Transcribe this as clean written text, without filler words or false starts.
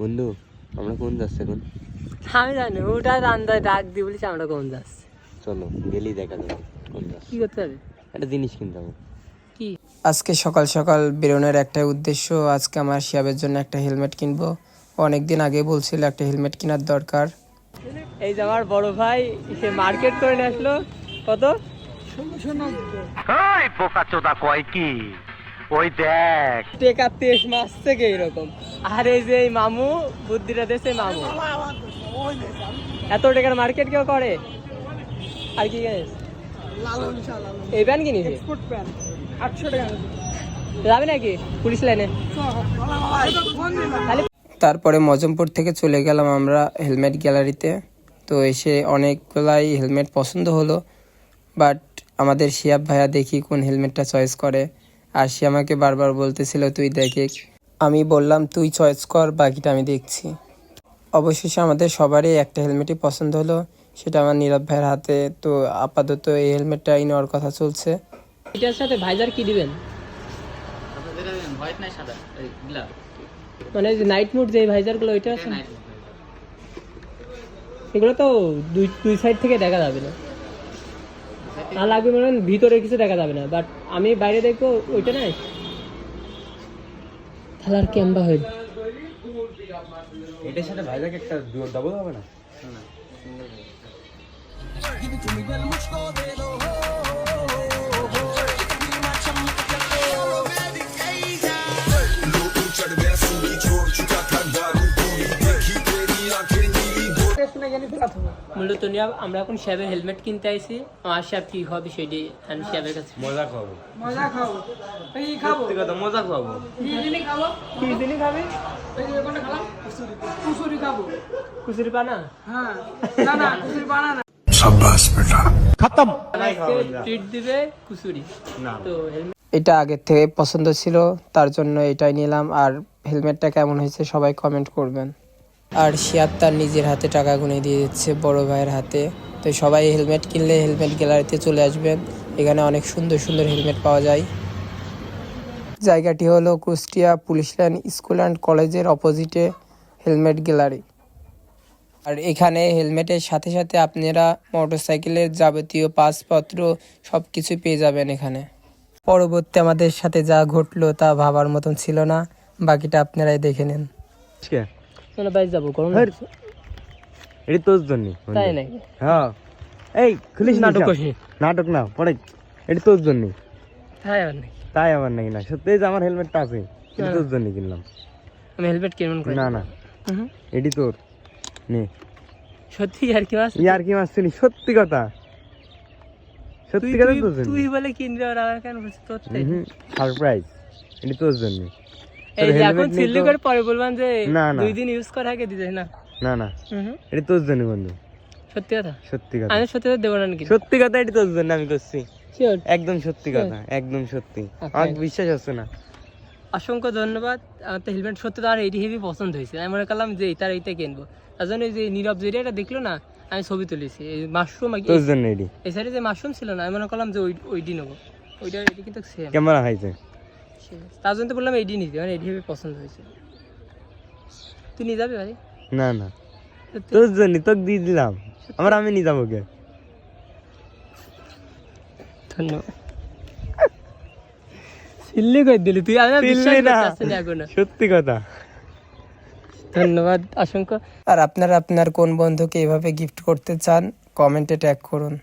বন্ধু আমরা কোন যাচ্ছি এখন? আমি জানি ওটা রান্দায় ডাক দিয়ে বলেছি আমরা কোন যাচ্ছি। চলো গেলি দেখা যাবে কোন যাচ্ছি। কি করতে হবে? একটা জিনিস কিনতে হবে। কি? আজকে সকাল সকাল বেরোনোর একটাই উদ্দেশ্য, আজকে আমার শিয়াবের জন্য একটা হেলমেট কিনবো। অনেকদিন আগে বলছিল একটা হেলমেট কেনার দরকার। এই যে আমার বড় ভাই সে মার্কেট করে নিয়ে আসলো। কত? ওই পোকা চোদা কয় কি ওই দেখ টেকা 23 মাস থেকে এরকম। আর এই যে এই মামু বুদ্ধিটা দেশে মামু, এত টাকার মার্কেট কেউ করে? আর কি জানিস? এই প্যান্ট কিনিস? যাবে নাকি পুলিশ লাইনে? তারপরে মজমপুর থেকে চলে গেলাম আমরা হেলমেট গ্যালারিতে। তো এসে অনেকগুলাই হেলমেট পছন্দ হলো, বাট আমাদের শিয়াব ভাইয়া দেখি কোন হেলমেটটা চয়েস করে। আর সে আমাকে বারবার বলতেছিল তুই দেখে। আমি বললাম তুই চয়েস কর, বাকিটা আমি দেখছি। অবশেষে আমাদের সবারই একটা হেলমেটই পছন্দ হলো, সেটা আমার নীরব ভাইয়ের হাতে। তো আপাতত এই হেলমেটটাই নেওয়ার কথা চলছে। এটার সাথে ভাইজার কি দিবেন? মানে যে নাইট মোড যে ভাইজারগুলো ওইটা আছে, এগুলো তো দুই সাইড থেকে দেখা যাবে না। আর লাগবে মানে ভিতরে কিছু দেখা যাবে না, বাট আমি বাইরে দেখবো ওইটা নাই। তাহলে আর ক্যাম্বা হয়ে এটার সাথে ভাইজাকে একটা ডাবল হবে না? মূলত নিয়ে আমরা এখন শ্যাবের হেলমেট কিনতে আইছি। আমার শ্যাব কি হবে সেটি শ্যাবের কাছে মজা খাবো। মজা খাবো। এই খাবো সত্যি কথা মজা খাবো। কি দিনই খাবো? কি দিনই খাবে? এই যে কোনটা খালাম? কুসুরি খাবো। কুসুরি পানা? হ্যাঁ। না না কুসুরি পানা না। শাবাশ বেটা। খতম। ট্রিট দিবে কুসুরি। না। তো হেলমেট এটা আগের থেকে পছন্দ ছিল, তার জন্য এটাই নিলাম। আর হেলমেটটা কেমন হয়েছে সবাই কমেন্ট করবেন। আর শিয়াব তার নিজের হাতে টাকা গুনে দিয়ে দিচ্ছে বড় ভাইয়ের হাতে। তো সবাই হেলমেট কিনলে হেলমেট গ্যালারিতে চলে আসবেন, এখানে অনেক সুন্দর সুন্দর হেলমেট পাওয়া যায়। জায়গাটি হলো Kushtia police line school and কলেজের অপোজিটে হেলমেট গ্যালারি। আর এখানে হেলমেটের সাথে সাথে আপনারা মোটরসাইকেলের যাবতীয় পাসপত্র সব কিছুই পেয়ে যাবেন এখানে। পরবর্তী আমাদের সাথে যা ঘটলো তা ভাবার মতন ছিল না, বাকিটা আপনারাই দেখে নেন। চলো বাইরে যাবো, গরম লাগছে। এটা তোর জন্য। তাই নাকি? হ্যাঁ এই খুলিস নাটক করিস? নাটক না পরে, এটা তোর জন্য। তাই আবার নাকি? তাই আবার নাকি না, সত্যি যে আমার হেলমেটটা আছে এটা তোর জন্য কিনলাম। আমি হেলমেট কেমন করে? না না এটি তোর নে। সত্যি আর কি মাস? ইয়ার কি মারছিলি? সত্যি কথা, সত্যি কথা তোর জন্য। তুই বলে কিনবে আর আমার কেন বলছিস তোর? সারপ্রাইজ, এটা তোর জন্য। এই যে এখন সিল্লি করে পরে বলবান যে না না 2 দিন ইউজ করার আগে দিতে না। না না এটা তোর জন্য বন্ধু। সত্যি কথা? সত্যি কথা, আমি সত্যি কথা দেব না নাকি? সত্যি কথা, এটা তোর জন্য আমি করছি। শিওর? একদম সত্যি কথা, একদম সত্যি। আমার বিশ্বাস হচ্ছে না। অসংখ্য ধন্যবাদ। আমার তো হেলমেট সত্যি তো আর এইটি হেভি পছন্দ হয়েছে। আমি মনে করলাম যে এইটার এইটা কিনবো, তার জন্য এই যে নীরব যে এটা দেখলো না, আমি ছবি তুলেছি। এই মাশরুম তোর জন্য এটি। এই সাইডে যে মাশরুম ছিল না, আমি মনে করলাম যে ওইটি নেবো। ওইটা এটি কিন্তু সেম ক্যামেরা হয়েছে, তার জন্য তো বললাম এইটি নিতে, মানে এইটি হেভি পছন্দ হয়েছে। তুই নিয়ে যাবি ভাই? না না তোর জন্য তোকে দিয়ে দিলাম। আমি নিয়ে যাবো কে? ধন্যবাদ। সিল্লি করে দিলি তুই, আমি বিশ্বাস করতে পারছি না এখন। সত্যি কথা, ধন্যবাদ অসংখ্য। আর আপনারা আপনার কোন বন্ধুকে এভাবে গিফট করতে চান কমেন্টে ট্যাগ করুন।